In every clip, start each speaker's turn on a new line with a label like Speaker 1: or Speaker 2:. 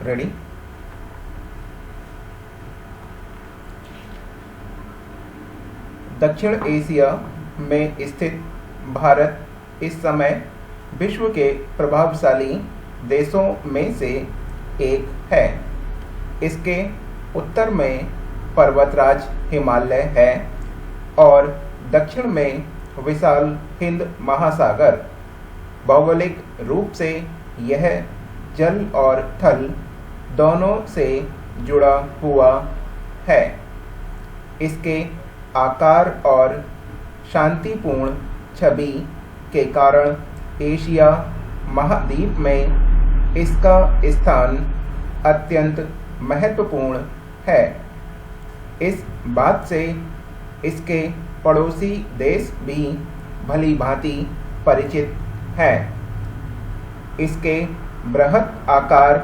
Speaker 1: Ready. दक्षिण Asia में स्थित भारत इस समय विश्व के प्रभावशाली देशों में से एक है। इसके उत्तर में पर्वतराज हिमालय है और दक्षिण में विशाल हिंद महासागर। भौगोलिक रूप से यह जल और थल दोनों से जुड़ा हुआ है। इसके आकार और शांतिपूर्ण छवि के कारण एशिया महाद्वीप में इसका स्थान अत्यंत महत्वपूर्ण है। इस बात से इसके पड़ोसी देश भी भली भांति परिचित हैं। इसके बृहत आकार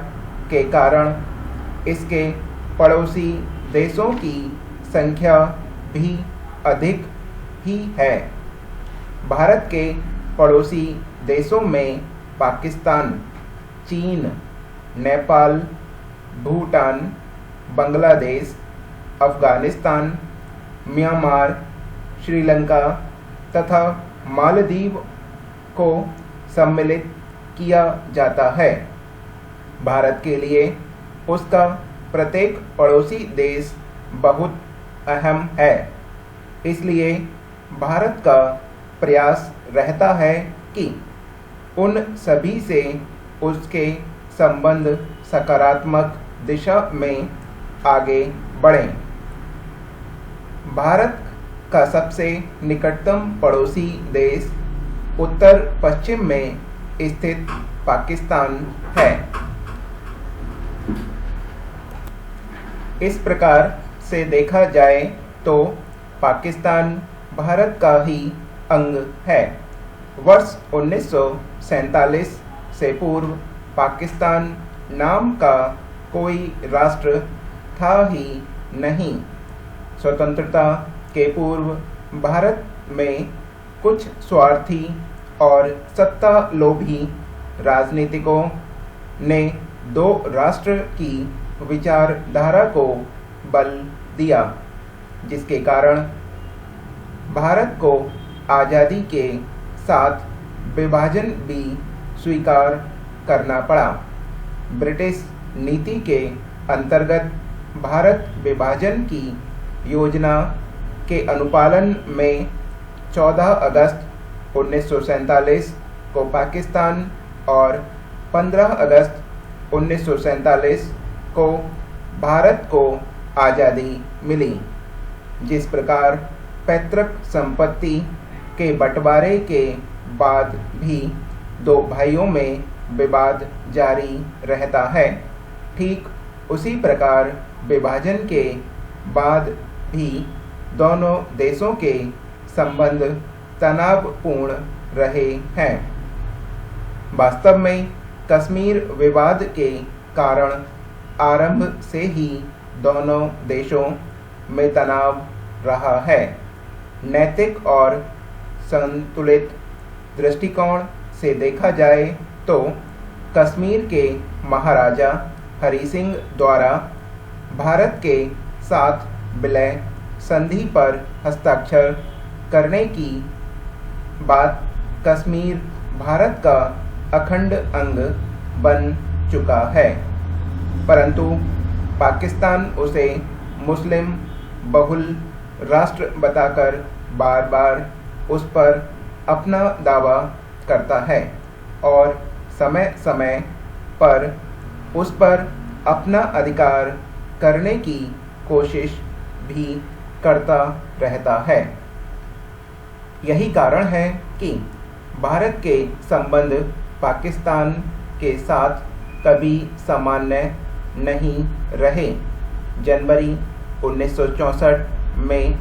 Speaker 1: के कारण इसके पड़ोसी देशों की संख्या भी अधिक ही है। भारत के पड़ोसी देशों में पाकिस्तान, चीन, नेपाल, भूटान, बांग्लादेश, अफगानिस्तान, म्यांमार, श्रीलंका तथा मालदीव को सम्मिलित किया जाता है। भारत के लिए उसका प्रत्येक पड़ोसी देश बहुत अहम है। इसलिए भारत का प्रयास रहता है कि उन सभी से उसके संबंध सकारात्मक दिशा में आगे बढ़ें। भारत का सबसे निकटतम पड़ोसी देश उत्तर पश्चिम में स्थित पाकिस्तान है। इस प्रकार से देखा जाए तो पाकिस्तान भारत का ही अंग है। वर्ष 1947 से पूर्व पाकिस्तान नाम का कोई राष्ट्र था ही नहीं। स्वतंत्रता के पूर्व भारत में कुछ स्वार्थी और सत्ता लोभी राजनीतिकों ने दो राष्ट्र की विचारधारा को बल दिया, जिसके कारण भारत को आज़ादी के साथ विभाजन भी स्वीकार करना पड़ा। ब्रिटिश नीति के अंतर्गत भारत विभाजन की योजना के अनुपालन में 14 अगस्त 1947 को पाकिस्तान और 15 अगस्त 1947 को भारत को आज़ादी मिली। जिस प्रकार पैतृक संपत्ति के बंटवारे के बाद भी दो भाइयों में विवाद जारी रहता है, ठीक उसी प्रकार विभाजन के बाद भी दोनों देशों के संबंध तनावपूर्ण रहे हैं। वास्तव में कश्मीर विवाद के कारण आरंभ से ही दोनों देशों में तनाव रहा है। नैतिक और संतुलित दृष्टिकोण से देखा जाए तो कश्मीर के महाराजा हरि सिंह द्वारा भारत के साथ विलय संधि पर हस्ताक्षर करने की बात कश्मीर भारत का अखंड अंग बन चुका है, परंतु पाकिस्तान उसे मुस्लिम बहुल राष्ट्र बताकर बार बार उस पर अपना दावा करता है और समय समय पर उस पर अपना अधिकार करने की कोशिश भी करता रहता है। यही कारण है कि भारत के संबंध पाकिस्तान के साथ कभी सामान्य नहीं रहे। जनवरी 1964 में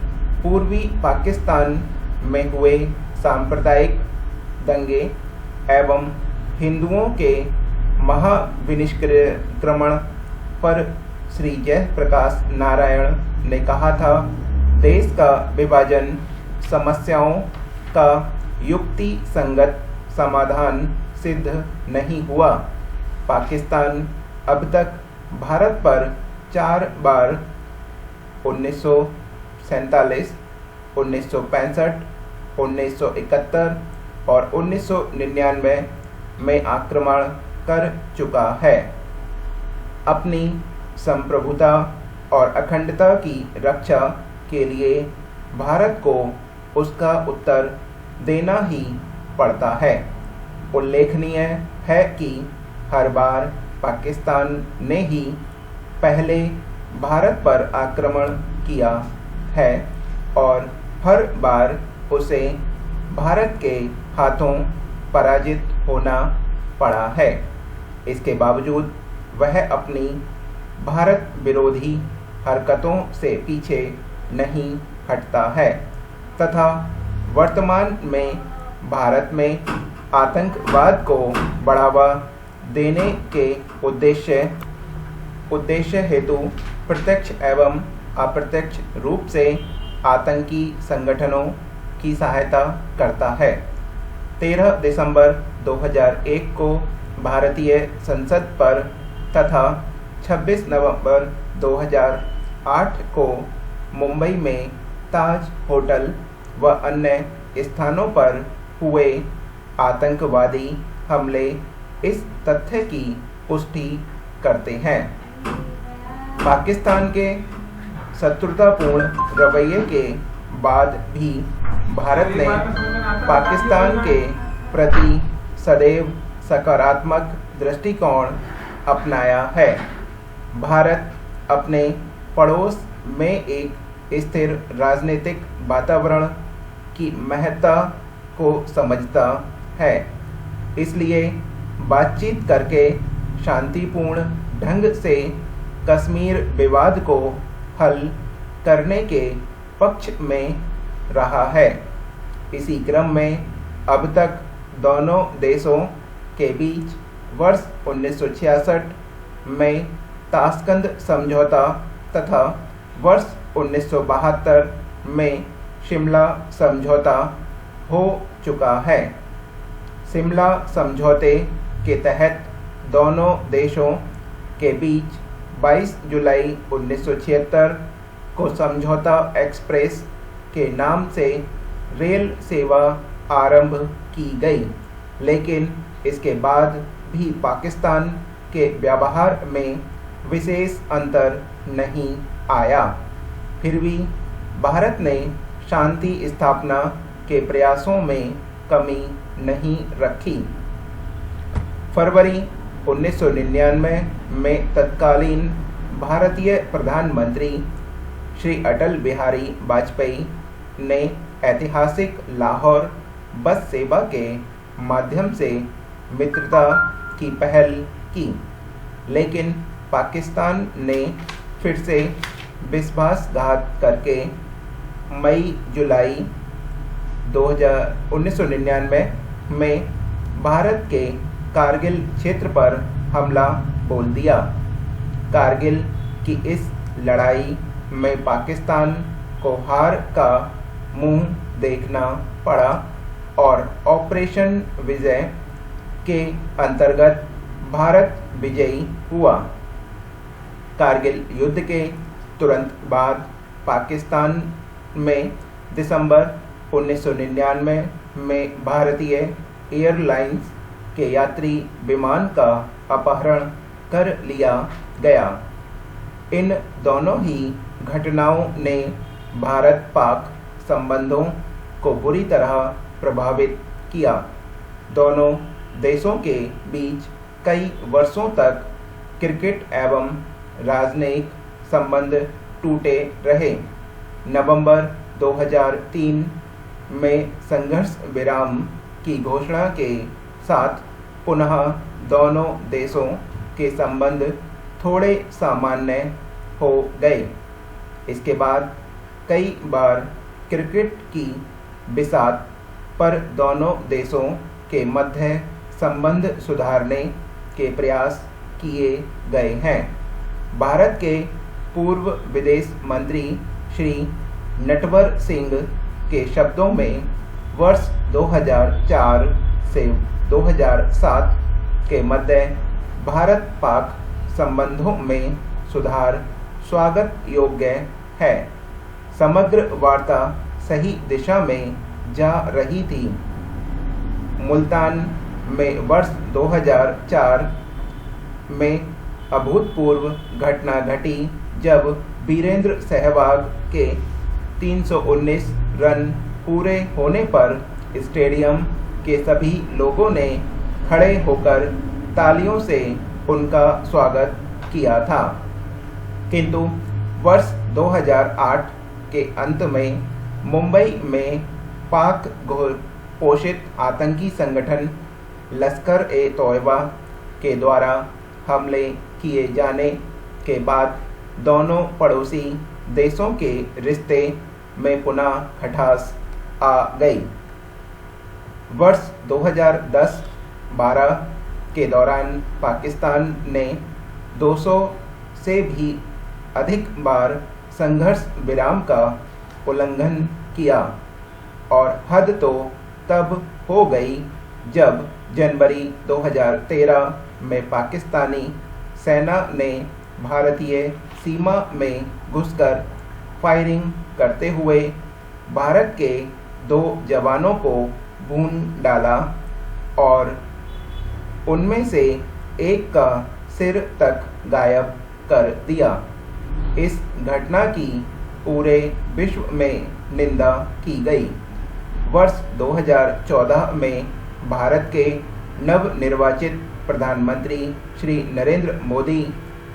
Speaker 1: पूर्वी पाकिस्तान में हुए सांप्रदायिक दंगे एवं हिंदुओं के महाविनिष्क्रमण पर श्री जयप्रकाश नारायण ने कहा था, देश का विभाजन समस्याओं का युक्ति संगत समाधान सिद्ध नहीं हुआ। पाकिस्तान अब तक भारत पर 4 बार 1947, 1965, 1971 और 1999 में आक्रमण कर चुका है। अपनी संप्रभुता और अखंडता की रक्षा के लिए भारत को उसका उत्तर देना ही पड़ता है। उल्लेखनीय है कि हर बार पाकिस्तान ने ही पहले भारत पर आक्रमण किया है और हर बार उसे भारत के हाथों पराजित होना पड़ा है। इसके बावजूद वह अपनी भारत विरोधी हरकतों से पीछे नहीं हटता है तथा वर्तमान में भारत में आतंकवाद को बढ़ावा देने के उद्देश्य हेतु प्रत्यक्ष एवं अप्रत्यक्ष रूप से आतंकी संगठनों की सहायता करता है। 13 दिसंबर 2001 को भारतीय संसद पर तथा 26 नवंबर 2008 को मुंबई में ताज होटल व अन्य स्थानों पर हुए आतंकवादी हमले इस तथ्य की पुष्टि करते हैं। पाकिस्तान के शत्रुतापूर्ण रवैये के बाद भी भारत ने पाकिस्तान के प्रति सदैव सकारात्मक दृष्टिकोण अपनाया है। भारत अपने पड़ोस में एक स्थिर राजनीतिक वातावरण की महत्ता को समझता है, इसलिए बातचीत करके शांतिपूर्ण ढंग से कश्मीर विवाद को हल करने के पक्ष में रहा है। इसी क्रम में अब तक दोनों देशों के बीच वर्ष 1966 में ताशकंद समझौता तथा वर्ष 1972 में शिमला समझौता हो चुका है। शिमला समझौते के तहत दोनों देशों के बीच 22 जुलाई 1976 को समझौता एक्सप्रेस के नाम से रेल सेवा आरंभ की गई, लेकिन इसके बाद भी पाकिस्तान के व्यवहार में विशेष अंतर नहीं आया। फिर भी भारत ने शांति स्थापना के प्रयासों में कमी नहीं रखी। फरवरी 1999 में तत्कालीन भारतीय प्रधानमंत्री श्री अटल बिहारी वाजपेयी ने ऐतिहासिक लाहौर बस सेवा के माध्यम से मित्रता की पहल की, लेकिन पाकिस्तान ने फिर से विश्वासघात करके मई-जुलाई 1999 में भारत के कारगिल क्षेत्र पर हमला बोल दिया। कारगिल की इस लड़ाई में पाकिस्तान को हार का मुंह देखना पड़ा और ऑपरेशन विजय के अंतर्गत भारत विजयी हुआ। कारगिल युद्ध के तुरंत बाद पाकिस्तान में दिसंबर 1999 में भारतीय एयरलाइंस के यात्री विमान का अपहरण कर लिया गया। इन दोनों ही घटनाओं ने भारत पाक संबंधों को बुरी तरह प्रभावित किया। दोनों देशों के बीच कई वर्षों तक क्रिकेट एवं राजनयिक संबंध टूटे रहे। नवंबर 2003 में संघर्ष विराम की घोषणा के साथ पुनः दोनों देशों के संबंध थोड़े सामान्य हो गए। इसके बाद कई बार क्रिकेट की बिसात पर दोनों देशों के मध्य संबंध सुधारने के प्रयास किए गए हैं। भारत के पूर्व विदेश मंत्री श्री नटवर सिंह के शब्दों में वर्ष 2004 से 2007 के मध्य भारत पाक संबंधों में सुधार स्वागत योग्य है। समग्र वार्ता सही दिशा में जा रही थी। मुल्तान में वर्ष 2004 में अभूतपूर्व घटना घटी जब वीरेंद्र सहवाग के 319 रन पूरे होने पर स्टेडियम के सभी लोगों ने खड़े होकर तालियों से उनका स्वागत किया था। किंतु वर्ष 2008 के अंत में मुंबई में पाक पोषित आतंकी संगठन लश्कर-ए-तौयबा के द्वारा हमले किए जाने के बाद दोनों पड़ोसी देशों के रिश्ते में पुनः खटास आ गई। वर्ष 2010-12 के दौरान पाकिस्तान ने 200 से भी अधिक बार संघर्ष विराम का उल्लंघन किया और हद तो तब हो गई जब जनवरी 2013 में पाकिस्तानी सेना ने भारतीय सीमा में घुसकर फायरिंग करते हुए भारत के 2 जवानों को भून डाला और उनमें से एक का सिर तक गायब कर दिया। इस घटना की पूरे विश्व में निंदा की गई। वर्ष 2014 में भारत के नवनिर्वाचित प्रधानमंत्री श्री नरेंद्र मोदी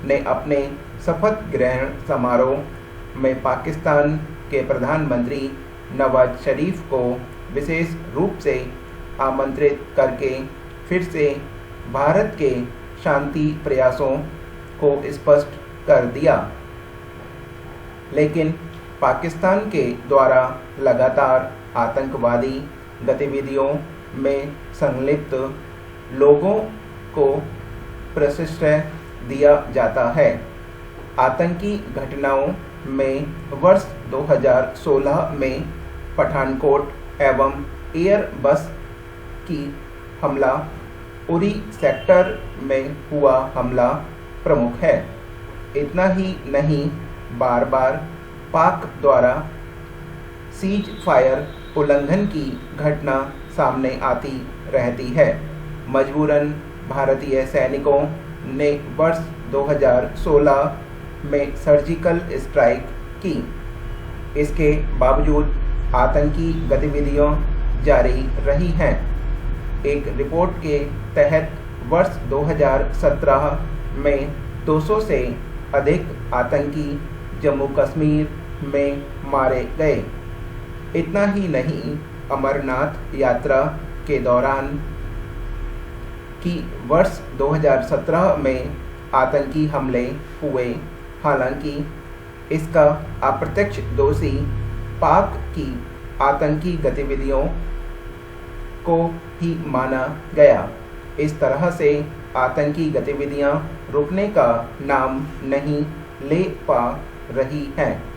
Speaker 1: ने अपने शपथ ग्रहण समारोह में पाकिस्तान के प्रधानमंत्री नवाज शरीफ को विशेष रूप से आमंत्रित करके फिर से भारत के शांति प्रयासों को स्पष्ट कर दिया। लेकिन पाकिस्तान के द्वारा लगातार आतंकवादी गतिविधियों में संलिप्त लोगों को प्रश्रय दिया जाता है। आतंकी घटनाओं में वर्ष 2016 में पठानकोट एवं एयरबस की हमला, उरी सेक्टर में हुआ हमला प्रमुख है। इतना ही नहीं, बार बार पाक द्वारा सीज फायर उल्लंघन की घटना सामने आती रहती है। मजबूरन भारतीय सैनिकों ने वर्ष 2016 में सर्जिकल स्ट्राइक की। इसके बावजूद आतंकी गतिविधियां जारी रही हैं। एक रिपोर्ट के तहत वर्ष 2017 में 200 से अधिक आतंकी जम्मू कश्मीर में मारे गए। इतना ही नहीं, अमरनाथ यात्रा के दौरान की वर्ष 2017 में आतंकी हमले हुए। हालांकि इसका अप्रत्यक्ष दोषी पाक की आतंकी गतिविधियों को ही माना गया। इस तरह से आतंकी गतिविधियां रुकने का नाम नहीं ले पा रही हैं।